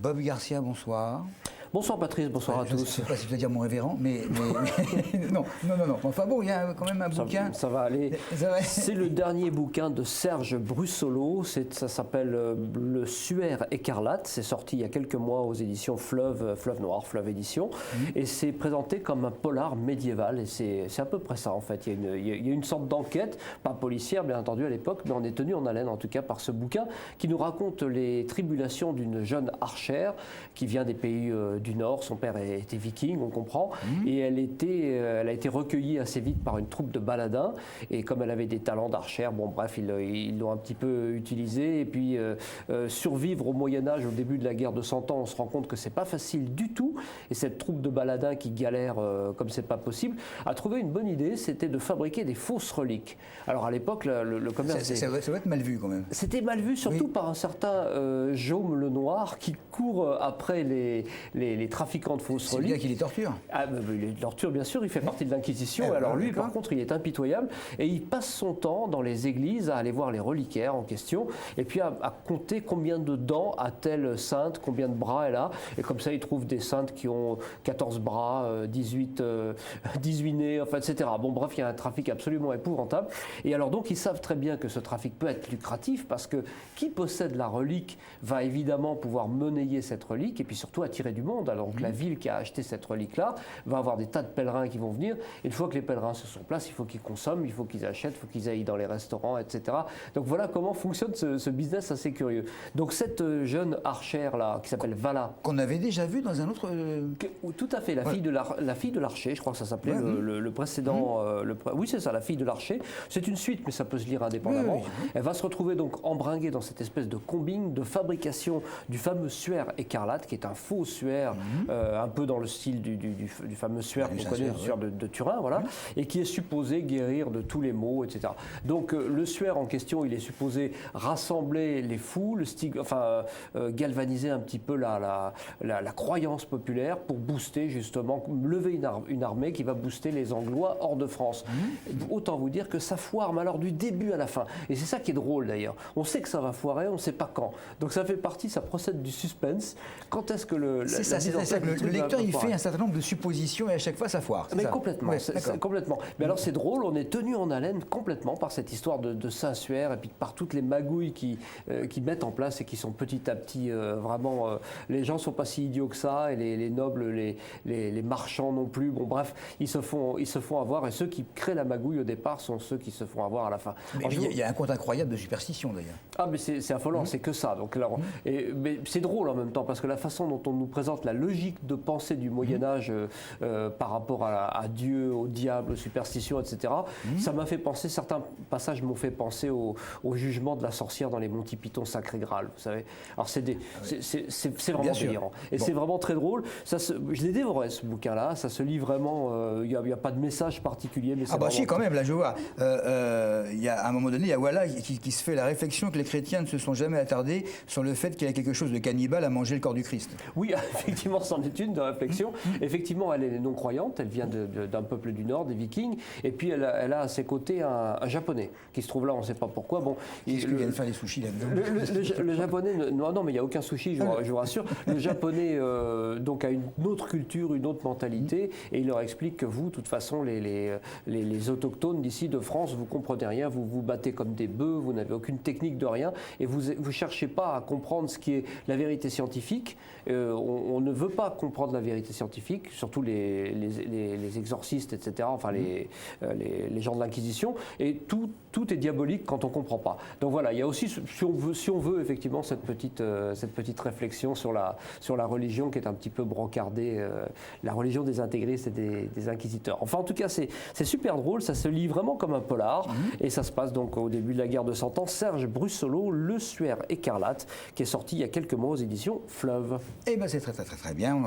Bob Garcia, bonsoir. Bonsoir Patrice, bonsoir à tous. Je ne sais pas si je dois dire mon révérend, mais non. Enfin bon, il y a quand même un bouquin. Ça va aller. C'est le dernier bouquin de Serge Brussolo. Ça s'appelle Le Suaire écarlate. C'est sorti il y a quelques mois aux éditions Fleuve Noir, Fleuve Édition. Et c'est présenté comme un polar médiéval. Et c'est à peu près ça en fait. Il y a une sorte d'enquête, pas policière bien entendu à l'époque, mais on est tenu en haleine en tout cas par ce bouquin qui nous raconte les tribulations d'une jeune archère qui vient des pays du Nord. Son père était viking, on comprend, et elle a été recueillie assez vite par une troupe de baladins, et comme elle avait des talents d'archère, bon bref, ils l'ont un petit peu utilisée, et puis survivre au Moyen-Âge, au début de la guerre de 100 ans, on se rend compte que c'est pas facile du tout, et cette troupe de baladins qui galère comme c'est pas possible, a trouvé une bonne idée, c'était de fabriquer des fausses reliques. Alors à l'époque, le commerce... Ça doit être mal vu quand même. C'était mal vu, surtout par un certain Jaume le Noir, qui court après les trafiquants de fausses reliques. C'est bien qu'il les torture. Il les torture, bien sûr, il fait partie de l'Inquisition. Alors lui, par contre, il est impitoyable et il passe son temps dans les églises à aller voir les reliquaires en question et puis à compter combien de dents a telle sainte, combien de bras elle a. Et comme ça, il trouve des saintes qui ont 14 bras, 18 nez, enfin, etc. Bon, bref, il y a un trafic absolument épouvantable. Et alors donc, ils savent très bien que ce trafic peut être lucratif parce que qui possède la relique va évidemment pouvoir monnayer cette relique et puis surtout attirer du monde. Alors, donc la ville qui a acheté cette relique-là va avoir des tas de pèlerins qui vont venir. Et une fois que les pèlerins se sont place, il faut qu'ils consomment, il faut qu'ils achètent, il faut qu'ils aillent dans les restaurants, etc. Donc voilà comment fonctionne ce business assez curieux. Donc cette jeune archère-là, qui s'appelle Vala... Qu'on avait déjà vu dans un autre... Tout à fait, la fille de l'archer, je crois que ça s'appelait le précédent... Oui, c'est ça, la fille de l'archer. C'est une suite, mais ça peut se lire indépendamment. Elle va se retrouver donc embringuée dans cette espèce de combine de fabrication du fameux suaire écarlate, qui est un faux suaire un peu dans le style du fameux suaire qu'on connaît, le suaire de Turin, voilà, et qui est supposé guérir de tous les maux, etc. Donc le suaire en question, il est supposé rassembler les foules, galvaniser un petit peu la croyance populaire pour booster justement, lever une armée qui va booster les Anglois hors de France. Autant vous dire que ça foire, mais alors du début à la fin. Et c'est ça qui est drôle d'ailleurs. On sait que ça va foirer, on ne sait pas quand. Donc ça fait partie, ça procède du suspense. Quand est-ce que le lecteur il fait un certain nombre de suppositions et à chaque fois ça foire. Mais complètement, complètement. Mais alors c'est drôle, on est tenu en haleine complètement par cette histoire de Saint-Suaire et puis par toutes les magouilles qui mettent en place et qui sont petit à petit vraiment... les gens ne sont pas si idiots que ça et les nobles, les marchands non plus. Bon bref, ils se font avoir et ceux qui créent la magouille au départ sont ceux qui se font avoir à la fin. Il y a un compte incroyable de superstition d'ailleurs. Ah mais c'est affolant, c'est que ça. Donc, alors, mais c'est drôle en même temps parce que la façon dont on nous présente la logique de pensée du Moyen-Âge par rapport à Dieu, au diable, aux superstitions, etc. Ça m'a fait penser, certains passages m'ont fait penser au jugement de la sorcière dans les Monty Python Sacré Graal, vous savez. Alors c'est vraiment délirant. Et c'est vraiment très drôle. Je l'ai dévoré ce bouquin-là, ça se lit vraiment, il n'y a pas de message particulier. Mais si quand même, là je vois. À un moment donné, il y a Walla qui se fait la réflexion que les chrétiens ne se sont jamais attardés sur le fait qu'il y a quelque chose de cannibale à manger le corps du Christ. Oui, effectivement, c'en est une de réflexion. Effectivement, elle est non-croyante, elle vient d'un peuple du Nord, des Vikings, et puis elle a à ses côtés un Japonais qui se trouve là, on ne sait pas pourquoi. Bon, qu'est-ce qu'il vient de faire les sushis là-dedans? Le Japonais, non, mais il n'y a aucun sushi, je vous rassure. Le Japonais donc a une autre culture, une autre mentalité, et il leur explique que vous, de toute façon, les autochtones d'ici de France, vous comprenez rien, vous vous battez comme des bœufs, vous n'avez aucune technique de rien, et vous cherchez pas à comprendre ce qui est la vérité scientifique. On ne veut pas comprendre la vérité scientifique, surtout les exorcistes, etc., enfin les gens de l'Inquisition, et tout est diabolique quand on ne comprend pas. Donc voilà, il y a aussi, si on veut effectivement cette petite réflexion sur la religion qui est un petit peu brocardée, la religion des intégristes et des inquisiteurs. Enfin en tout cas, c'est super drôle, ça se lit vraiment comme un polar, et ça se passe donc au début de la guerre de 100 ans. Serge Brussolo, Le Suaire écarlate, qui est sorti il y a quelques mois aux éditions Fleuve. Eh bien c'est très bien.